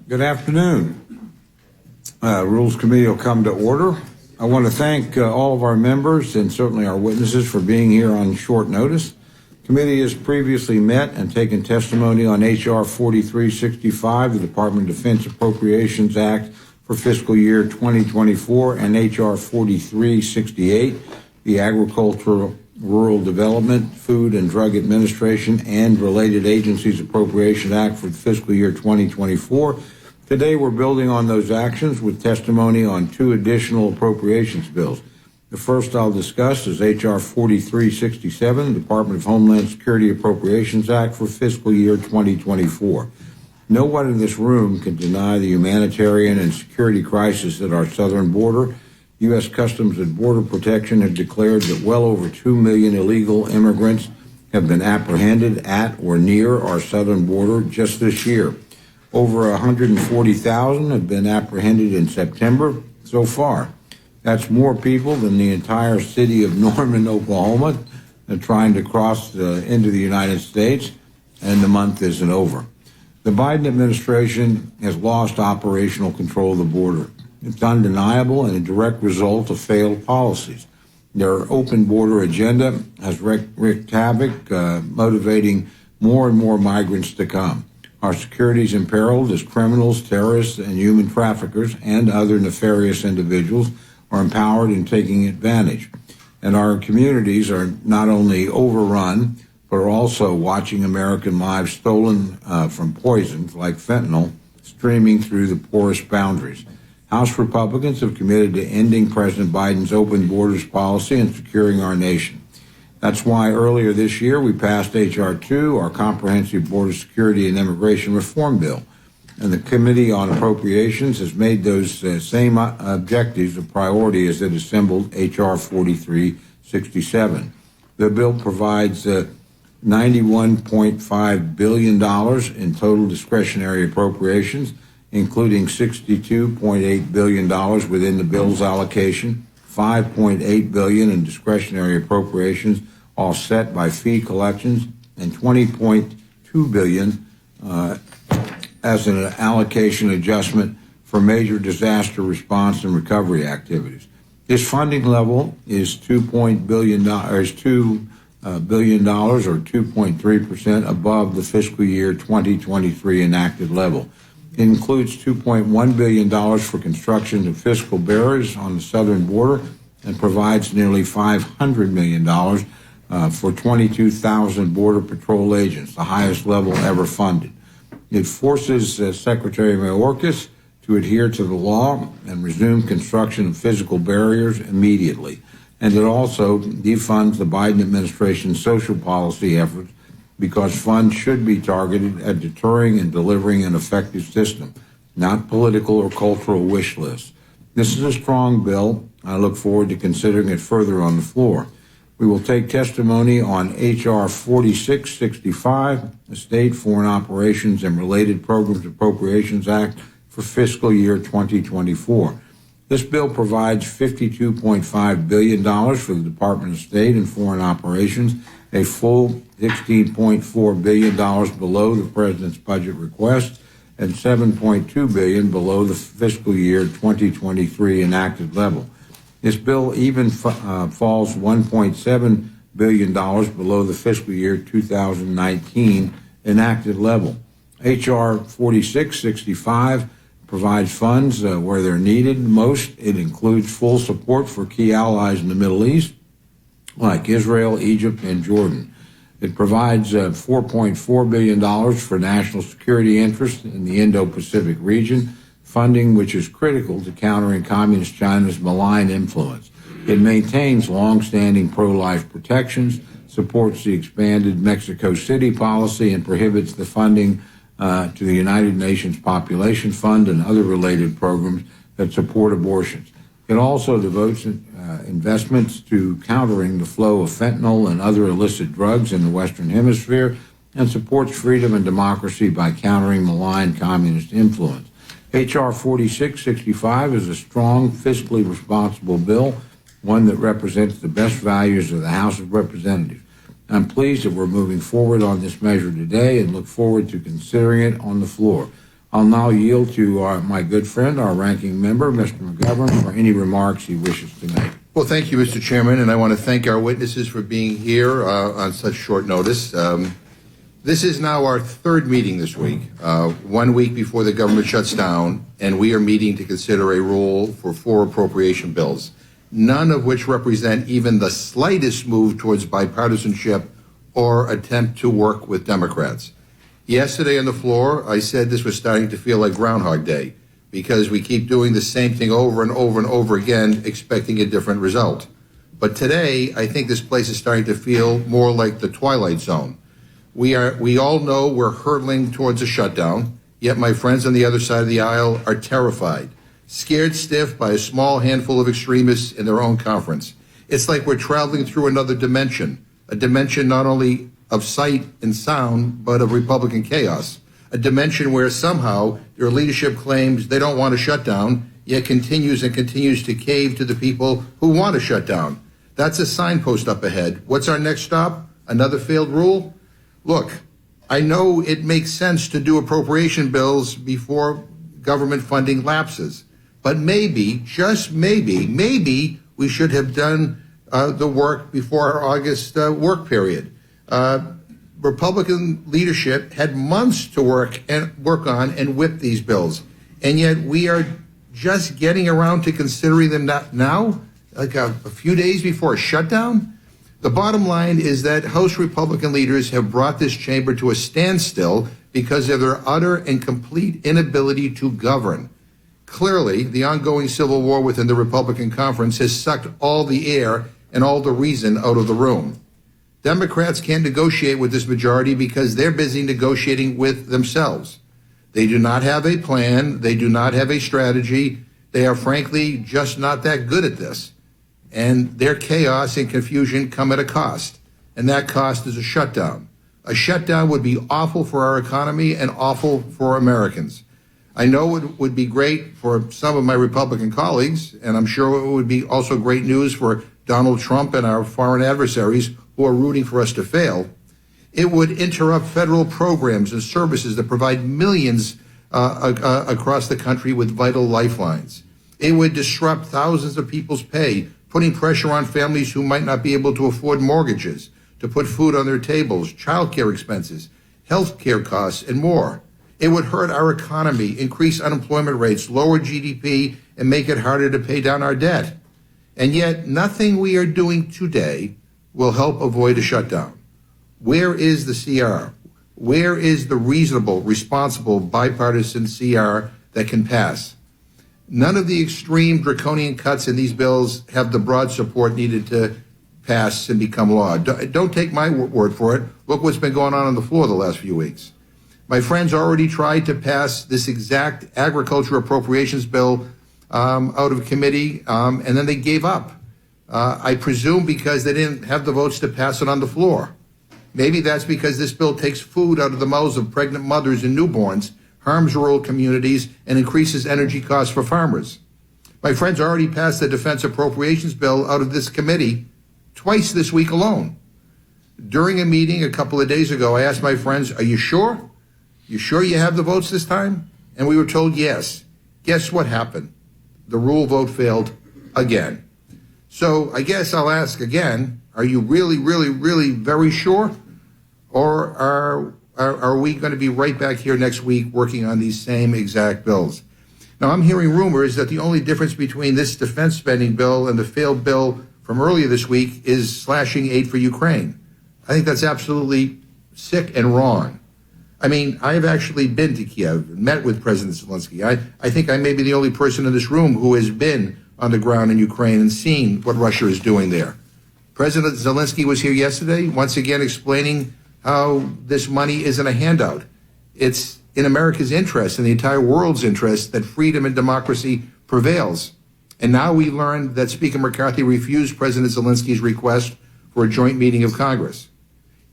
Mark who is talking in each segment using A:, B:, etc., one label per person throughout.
A: Good afternoon. Rules Committee will come to order. I want to thank all of our members and certainly our witnesses for being here on short notice. Committee has previously met and taken testimony on H.R. 4365, the Department of Defense Appropriations Act for fiscal year 2024, and H.R. 4368, the Agricultural, Rural Development, Food and Drug Administration and Related Agencies Appropriation Act for fiscal year 2024. Today we're building on those actions with testimony on two additional appropriations bills. The first I'll discuss is H.R. 4367, the Department of Homeland Security Appropriations Act for fiscal year 2024. No one in this room can deny the humanitarian and security crisis at our southern border. U.S. Customs and Border Protection have declared that well over 2 million illegal immigrants have been apprehended at or near our southern border just this year. Over 140,000 have been apprehended in September so far. That's more people than the entire city of Norman, Oklahoma, trying to cross into the United States, and the month isn't over. The Biden administration has lost operational control of the border. It's undeniable and a direct result of failed policies. Their open border agenda has wreaked havoc, motivating more and more migrants to come. Our security is imperiled as criminals, terrorists, and human traffickers and other nefarious individuals are empowered in taking advantage. And our communities are not only overrun, but are also watching American lives stolen from poisons like fentanyl streaming through the porous boundaries. House Republicans have committed to ending President Biden's open borders policy and securing our nation. That's why earlier this year we passed H.R. 2, our Comprehensive Border Security and Immigration Reform Bill. And the Committee on Appropriations has made those same objectives a priority as it assembled H.R. 4367. The bill provides $91.5 billion in total discretionary appropriations, including $62.8 billion within the bill's allocation, $5.8 billion in discretionary appropriations offset by fee collections, and $20.2 billion as an allocation adjustment for major disaster response and recovery activities. This funding level is $2 billion or 2.3% above the fiscal year 2023 enacted level. It includes $2.1 billion for construction of physical barriers on the southern border and provides nearly $500 million for 22,000 Border Patrol agents, the highest level ever funded. It forces Secretary Mayorkas to adhere to the law and resume construction of physical barriers immediately. And it also defunds the Biden administration's social policy efforts because funds should be targeted at deterring and delivering an effective system, not political or cultural wish lists. This is a strong bill. I look forward to considering it further on the floor. We will take testimony on H.R. 4665, the State Foreign Operations and Related Programs Appropriations Act for fiscal year 2024. This bill provides $52.5 billion for the Department of State and Foreign Operations, a full $16.4 billion below the President's budget request and $7.2 billion below the fiscal year 2023 enacted level. This bill even falls $1.7 billion below the fiscal year 2019 enacted level. H.R. 4665 provides funds where they're needed most. It includes full support for key allies in the Middle East, like Israel, Egypt, and Jordan. It provides $4.4 billion for national security interests in the Indo-Pacific region, funding which is critical to countering Communist China's malign influence. It maintains long-standing pro-life protections, supports the expanded Mexico City policy, and prohibits the funding to the United Nations Population Fund and other related programs that support abortions. It also devotes investments to countering the flow of fentanyl and other illicit drugs in the Western Hemisphere and supports freedom and democracy by countering malign communist influence. H.R. 4665 is a strong, fiscally responsible bill, one that represents the best values of the House of Representatives. I'm pleased that we're moving forward on this measure today and look forward to considering it on the floor. I'll now yield to my good friend, our ranking member, Mr. McGovern, for any remarks he wishes to make.
B: Well, thank you, Mr. Chairman, and I want to thank our witnesses for being here on such short notice. This is now our third meeting this week, 1 week before the government shuts down, and we are meeting to consider a rule for 4 appropriation bills, none of which represent even the slightest move towards bipartisanship or attempt to work with Democrats. Yesterday on the floor, I said this was starting to feel like Groundhog Day because we keep doing the same thing over and over and over again, expecting a different result. But today, I think this place is starting to feel more like the Twilight Zone. We all know we're hurtling towards a shutdown, yet my friends on the other side of the aisle are terrified, scared stiff by a small handful of extremists in their own conference. It's like we're traveling through another dimension, a dimension not only of sight and sound, but of Republican chaos, a dimension where somehow their leadership claims they don't want a shutdown, yet continues to cave to the people who want a shutdown. That's a signpost up ahead. What's our next stop? Another failed rule? Look, I know it makes sense to do appropriation bills before government funding lapses, but maybe, just maybe we should have done the work before our August work period. Republican leadership had months to work on and whip these bills, and yet we are just getting around to considering them now, like a few days before a shutdown. The bottom line is that House Republican leaders have brought this chamber to a standstill because of their utter and complete inability to govern. Clearly, the ongoing civil war within the Republican conference has sucked all the air and all the reason out of the room. Democrats can't negotiate with this majority because they're busy negotiating with themselves. They do not have a plan. They do not have a strategy. They are frankly just not that good at this. And their chaos and confusion come at a cost. And that cost is a shutdown. A shutdown would be awful for our economy and awful for Americans. I know it would be great for some of my Republican colleagues, and I'm sure it would be also great news for Donald Trump and our foreign adversaries who are rooting for us to fail. It would interrupt federal programs and services that provide millions across the country with vital lifelines. It would disrupt thousands of people's pay, putting pressure on families who might not be able to afford mortgages, to put food on their tables, child care expenses, health care costs, and more. It would hurt our economy, increase unemployment rates, lower GDP, and make it harder to pay down our debt. And yet, nothing we are doing today will help avoid a shutdown. Where is the CR? Where is the reasonable, responsible, bipartisan CR that can pass? None of the extreme draconian cuts in these bills have the broad support needed to pass and become law. Don't take my word for it. Look what's been going on the floor the last few weeks. My friends already tried to pass this exact agriculture appropriations bill out of committee, and then they gave up. I presume because they didn't have the votes to pass it on the floor. Maybe that's because this bill takes food out of the mouths of pregnant mothers and newborns, harms rural communities, and increases energy costs for farmers. My friends already passed the defense appropriations bill out of this committee twice this week alone. During a meeting a couple of days ago, I asked my friends, are you sure? You sure you have the votes this time? And we were told yes. Guess what happened? The rule vote failed again. So I guess I'll ask again, are you really, really, really very sure? Or are we going to be right back here next week working on these same exact bills? Now, I'm hearing rumors that the only difference between this defense spending bill and the failed bill from earlier this week is slashing aid for Ukraine. I think that's absolutely sick and wrong. I mean, I've actually been to Kiev, met with President Zelensky. I think I may be the only person in this room who has been on the ground in Ukraine and seen what Russia is doing there. President Zelensky was here yesterday, once again explaining how this money isn't a handout. It's in America's interest and the entire world's interest that freedom and democracy prevails. And now we learned that Speaker McCarthy refused President Zelensky's request for a joint meeting of Congress.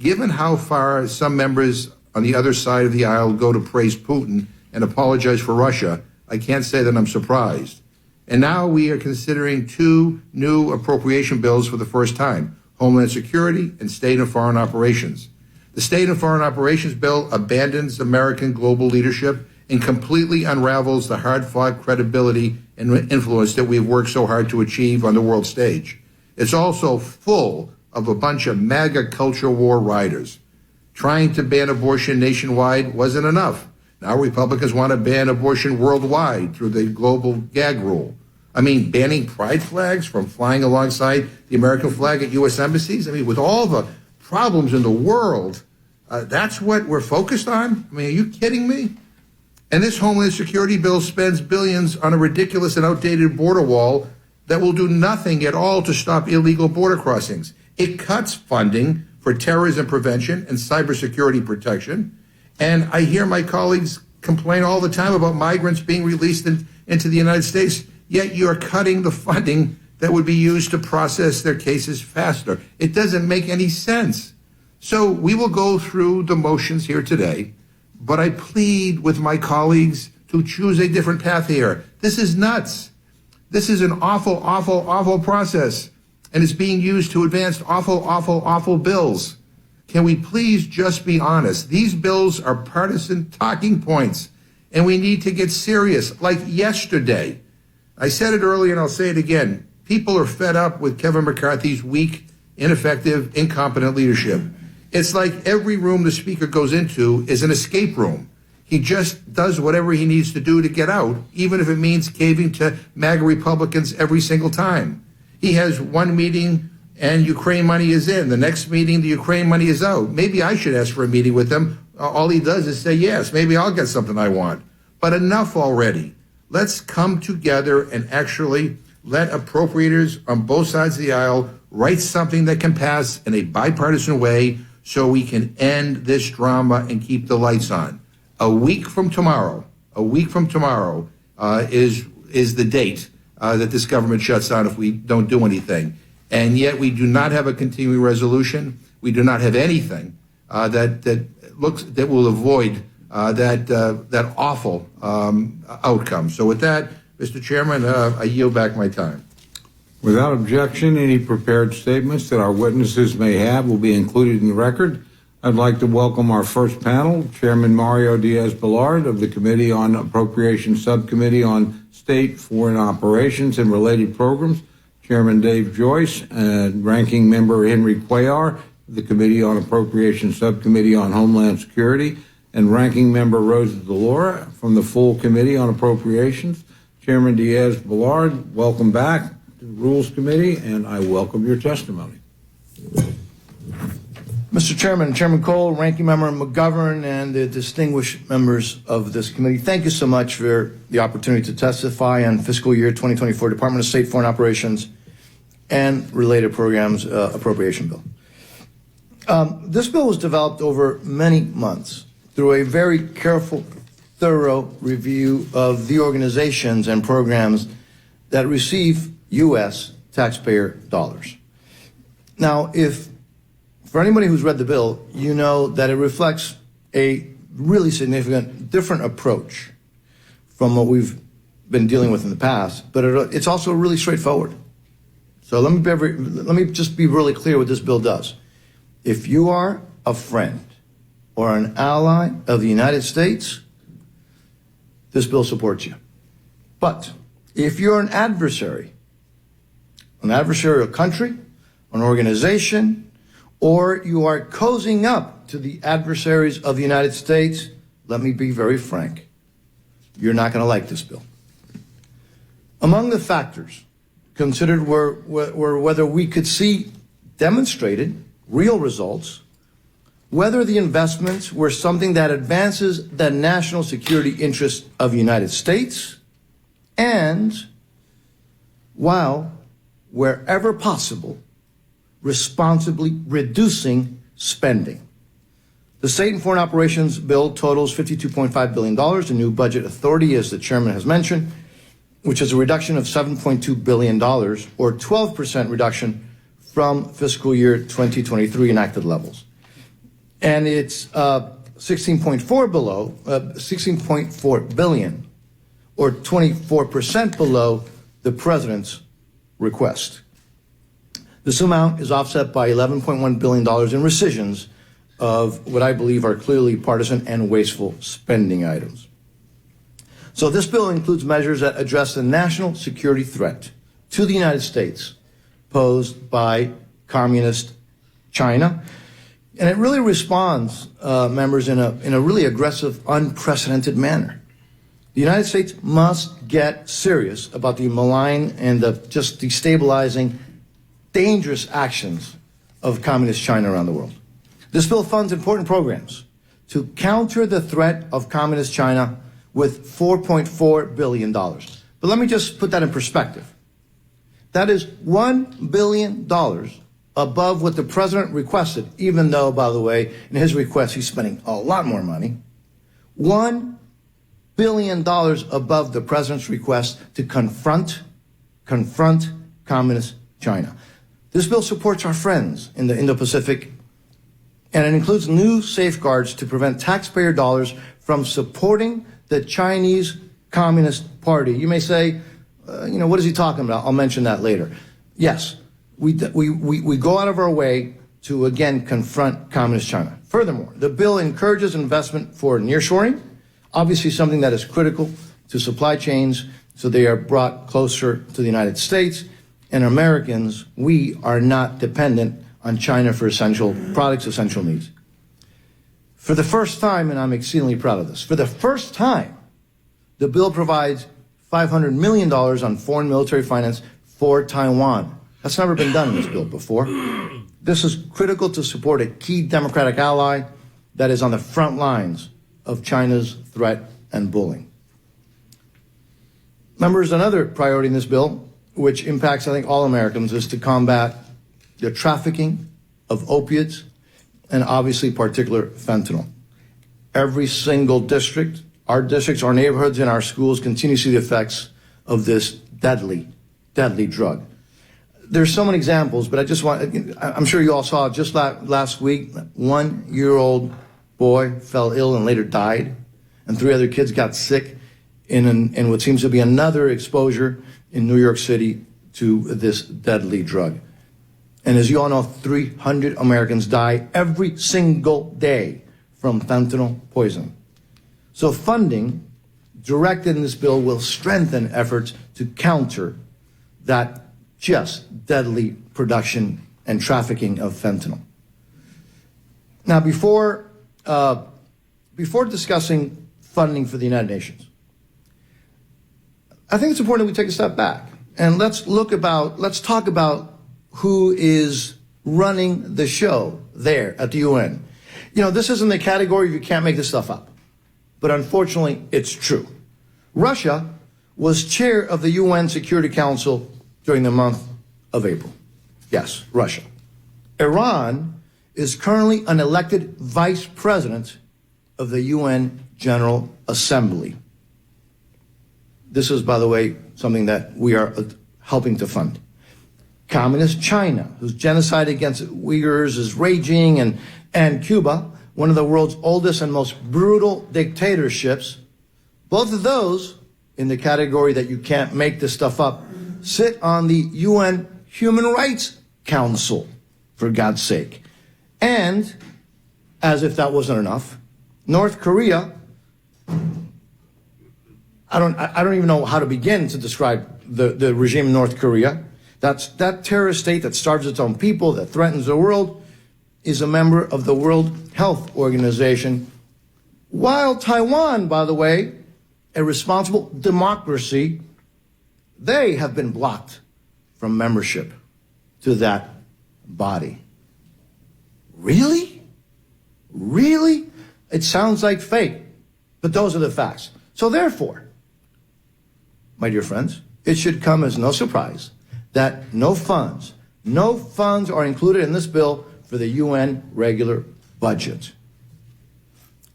B: Given how far some members on the other side of the aisle go to praise Putin and apologize for Russia, I can't say that I'm surprised. And now we are considering 2 new appropriation bills for the first time, Homeland Security and State and Foreign Operations. The State and Foreign Operations Bill abandons American global leadership and completely unravels the hard-fought credibility and influence that we've worked so hard to achieve on the world stage. It's also full of a bunch of MAGA culture war riders. Trying to ban abortion nationwide wasn't enough. Now Republicans want to ban abortion worldwide through the global gag rule. I mean, banning pride flags from flying alongside the American flag at U.S. embassies? I mean, with all the problems in the world, that's what we're focused on? I mean, are you kidding me? And this Homeland Security bill spends billions on a ridiculous and outdated border wall that will do nothing at all to stop illegal border crossings. It cuts funding for terrorism prevention and cybersecurity protection. And I hear my colleagues complain all the time about migrants being released into the United States, yet you're cutting the funding that would be used to process their cases faster. It doesn't make any sense. So we will go through the motions here today, but I plead with my colleagues to choose a different path here. This is nuts. This is an awful, awful, awful process, and it's being used to advance awful, awful, awful bills. Can we please just be honest? These bills are partisan talking points, and we need to get serious. Like yesterday, I said it earlier and I'll say it again. People are fed up with Kevin McCarthy's weak, ineffective, incompetent leadership. It's like every room the speaker goes into is an escape room. He just does whatever he needs to do to get out, even if it means caving to MAGA Republicans every single time. He has one meeting and Ukraine money is in. The next meeting, the Ukraine money is out. Maybe I should ask for a meeting with him. All he does is say yes. Maybe I'll get something I want. But enough already. Let's come together and actually let appropriators on both sides of the aisle write something that can pass in a bipartisan way so we can end this drama and keep the lights on. A week from tomorrow is the date that this government shuts down if we don't do anything. And yet we do not have a continuing resolution. We do not have anything that will avoid that awful outcome. So with that, Mr. Chairman, I yield back my time.
A: Without objection, any prepared statements that our witnesses may have will be included in the record. I'd like to welcome our first panel, Chairman Mario Diaz-Balart of the Committee on Appropriations Subcommittee on State, Foreign Operations and Related Programs, Chairman Dave Joyce, and Ranking Member Henry Cuellar of the Committee on Appropriations Subcommittee on Homeland Security, and Ranking Member Rosa DeLauro from the full Committee on Appropriations. Chairman Diaz-Balart, welcome back to the Rules Committee, and I welcome your testimony.
C: Mr. Chairman, Chairman Cole, Ranking Member McGovern, and the distinguished members of this committee, thank you so much for the opportunity to testify on fiscal year 2024 Department of State Foreign Operations and Related Programs Appropriation Bill. This bill was developed over many months through a very careful, thorough review of the organizations and programs that receive U.S. taxpayer dollars. Now, for anybody who's read the bill, you know that it reflects a really significant different approach from what we've been dealing with in the past, but it's also really straightforward. So let me just be really clear what this bill does. If you are a friend or an ally of the United States, this bill supports you. But if you're an adversarial country, an organization, or you are cozying up to the adversaries of the United States, let me be very frank, you're not going to like this bill. Among the factors considered were whether we could see demonstrated real results, whether the investments were something that advances the national security interests of the United States, and while, wherever possible, responsibly reducing spending. The State and Foreign Operations Bill totals $52.5 billion, a new budget authority, as the chairman has mentioned, which is a reduction of $7.2 billion, or 12% reduction from fiscal year 2023 enacted levels. And it's 16.4 billion, or 24% below the president's request. This amount is offset by $11.1 billion in rescissions of what I believe are clearly partisan and wasteful spending items. So this bill includes measures that address the national security threat to the United States posed by communist China. And it really responds, members, in a really aggressive, unprecedented manner. The United States must get serious about the malign and the just destabilizing, dangerous actions of communist China around the world. This bill funds important programs to counter the threat of communist China with $4.4 billion. But let me just put that in perspective. That is $1 billion above what the president requested, even though, by the way, in his request, he's spending a lot more money. $1 billion above the president's request to confront communist China. This bill supports our friends in the Indo-Pacific, and it includes new safeguards to prevent taxpayer dollars from supporting the Chinese Communist Party. You may say, what is he talking about? I'll mention that later. Yes, we go out of our way to, again, confront communist China. Furthermore, the bill encourages investment for nearshoring, obviously something that is critical to supply chains, so they are brought closer to the United States. And Americans, we are not dependent on China for essential products, essential needs. For the first time, and I'm exceedingly proud of this, for the first time, the bill provides $500 million on foreign military finance for Taiwan. That's never been done in this bill before. This is critical to support a key democratic ally that is on the front lines of China's threat and bullying. Members, another priority in this bill, which impacts, I think, all Americans, is to combat the trafficking of opiates and obviously particular fentanyl. Every single district, our districts, our neighborhoods, and our schools continue to see the effects of this deadly, deadly drug. There's so many examples, but I'm sure you all saw just last week, 1-year-old boy fell ill and later died, and 3 other kids got sick in what seems to be another exposure in New York City to this deadly drug. And as you all know, 300 Americans die every single day from fentanyl poisoning. So funding directed in this bill will strengthen efforts to counter that just deadly production and trafficking of fentanyl. Now, before discussing funding for the United Nations, I think it's important that we take a step back and let's talk about who is running the show there at the UN. This isn't the category you can't make this stuff up, but unfortunately, it's true. Russia was chair of the UN Security Council during the month of April. Yes, Russia. Iran is currently an elected vice president of the UN General Assembly. This is, by the way, something that we are helping to fund. Communist China, whose genocide against Uyghurs is raging, and Cuba, one of the world's oldest and most brutal dictatorships, both of those, in the category that you can't make this stuff up, sit on the UN Human Rights Council, for God's sake. And, as if that wasn't enough, North Korea, I don't even know how to begin to describe the regime in North Korea. That terrorist state that starves its own people, that threatens the world, is a member of the World Health Organization. While Taiwan, by the way, a responsible democracy, they have been blocked from membership to that body. Really? Really? It sounds like fake, but those are the facts. So therefore, my dear friends, it should come as no surprise that no funds are included in this bill for the UN regular budget.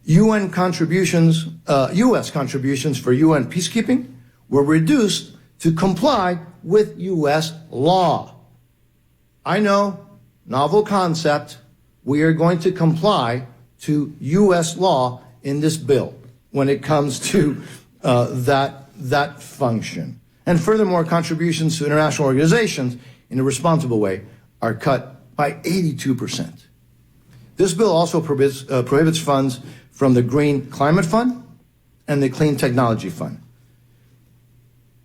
C: U.S. contributions for UN peacekeeping were reduced to comply with U.S. law. I know, novel concept. We are going to comply to U.S. law in this bill when it comes to that function. And furthermore, contributions to international organizations in a responsible way are cut by 82%. This bill also prohibits funds from the Green Climate Fund and the Clean Technology Fund.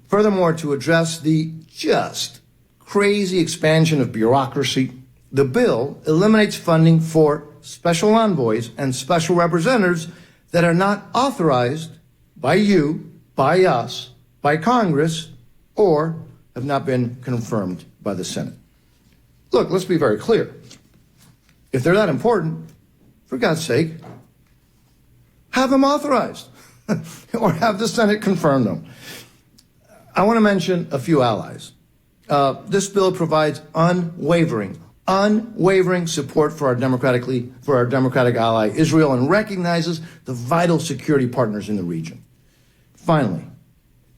C: Furthermore, to address the just crazy expansion of bureaucracy, the bill eliminates funding for special envoys and special representatives that are not authorized by you, by us, by Congress, or have not been confirmed by the Senate. Look, let's be very clear. If they're that important, for God's sake, have them authorized or have the Senate confirm them. I want to mention a few allies. This bill provides unwavering support for our democratic ally Israel and recognizes the vital security partners in the region. Finally,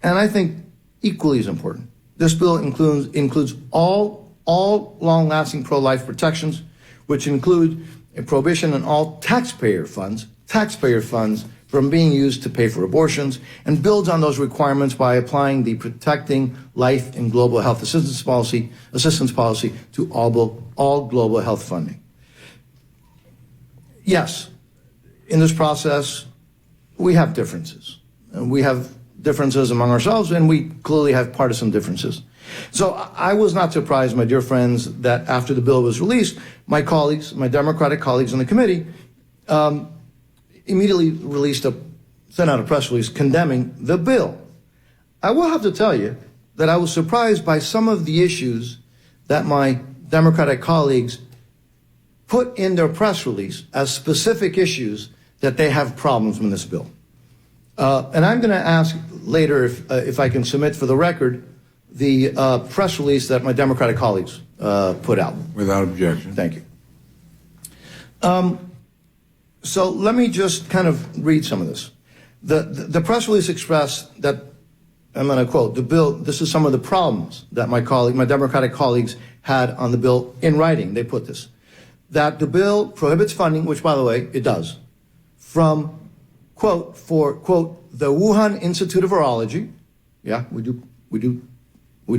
C: and I think equally as important, this bill includes all long-lasting pro-life protections, which include a prohibition on all taxpayer funds from being used to pay for abortions, and builds on those requirements by applying the Protecting Life and Global Health Assistance Policy to all global health funding. Yes, in this process, we have differences. We have differences among ourselves, and we clearly have partisan differences. So I was not surprised, my dear friends, that after the bill was released, my colleagues, my Democratic colleagues in the committee, immediately sent out a press release condemning the bill. I will have to tell you that I was surprised by some of the issues that my Democratic colleagues put in their press release as specific issues that they have problems with this bill. And I'm going to ask later if I can submit for the record the press release that my Democratic colleagues put out.
A: Without objection.
C: Thank you. So let me just kind of read some of this. The press release expressed that, I'm going to quote, the bill, this is some of the problems that my Democratic colleagues had on the bill in writing. They put this, that the bill prohibits funding, which, by the way, it does, from, quote, the Wuhan Institute of Virology. Yeah, we do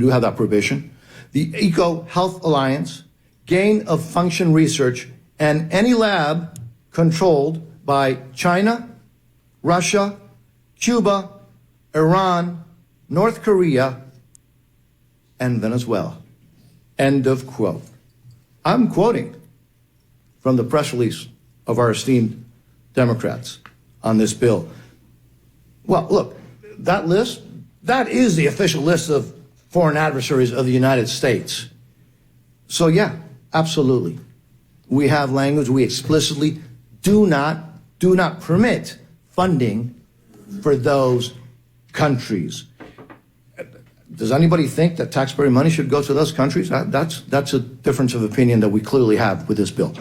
C: have that prohibition. The Eco Health Alliance, gain of function research, and any lab controlled by China, Russia, Cuba, Iran, North Korea, and Venezuela. End of quote. I'm quoting from the press release of our esteemed Democrats on this bill. Well, look, that list, that is the official list of foreign adversaries of the United States. So yeah, absolutely. We have language, we explicitly do not permit funding for those countries. Does anybody think that taxpayer money should go to those countries? That's a difference of opinion that we clearly have with this bill.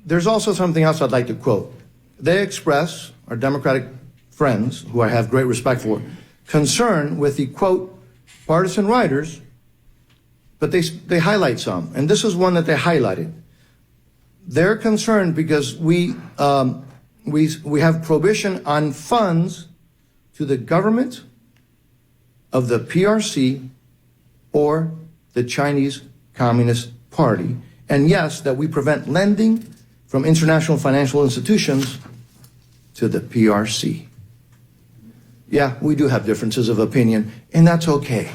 C: There's also something else I'd like to quote. They express, our Democratic friends, who I have great respect for, concern with the, quote, partisan writers, but they highlight some. And this is one that they highlighted. They're concerned because we have prohibition on funds to the government of the PRC or the Chinese Communist Party. And yes, that we prevent lending from international financial institutions to the PRC. Yeah, we do have differences of opinion, and that's okay.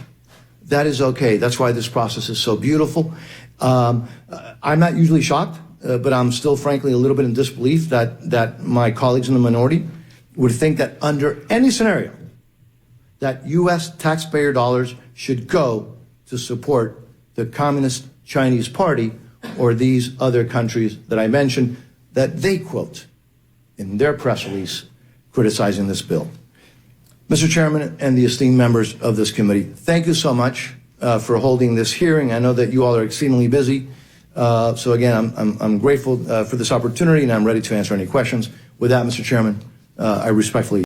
C: That is okay. That's why this process is so beautiful. I'm not usually shocked, but I'm still, frankly, a little bit in disbelief that my colleagues in the minority would think that under any scenario, that U.S. taxpayer dollars should go to support the Communist Chinese Party or these other countries that I mentioned that they quote in their press release criticizing this bill. Mr. Chairman and the esteemed members of this committee, thank you so much for holding this hearing. I know that you all are exceedingly busy. So again, I'm grateful for this opportunity, and I'm ready to answer any questions. With that, Mr. Chairman, I respectfully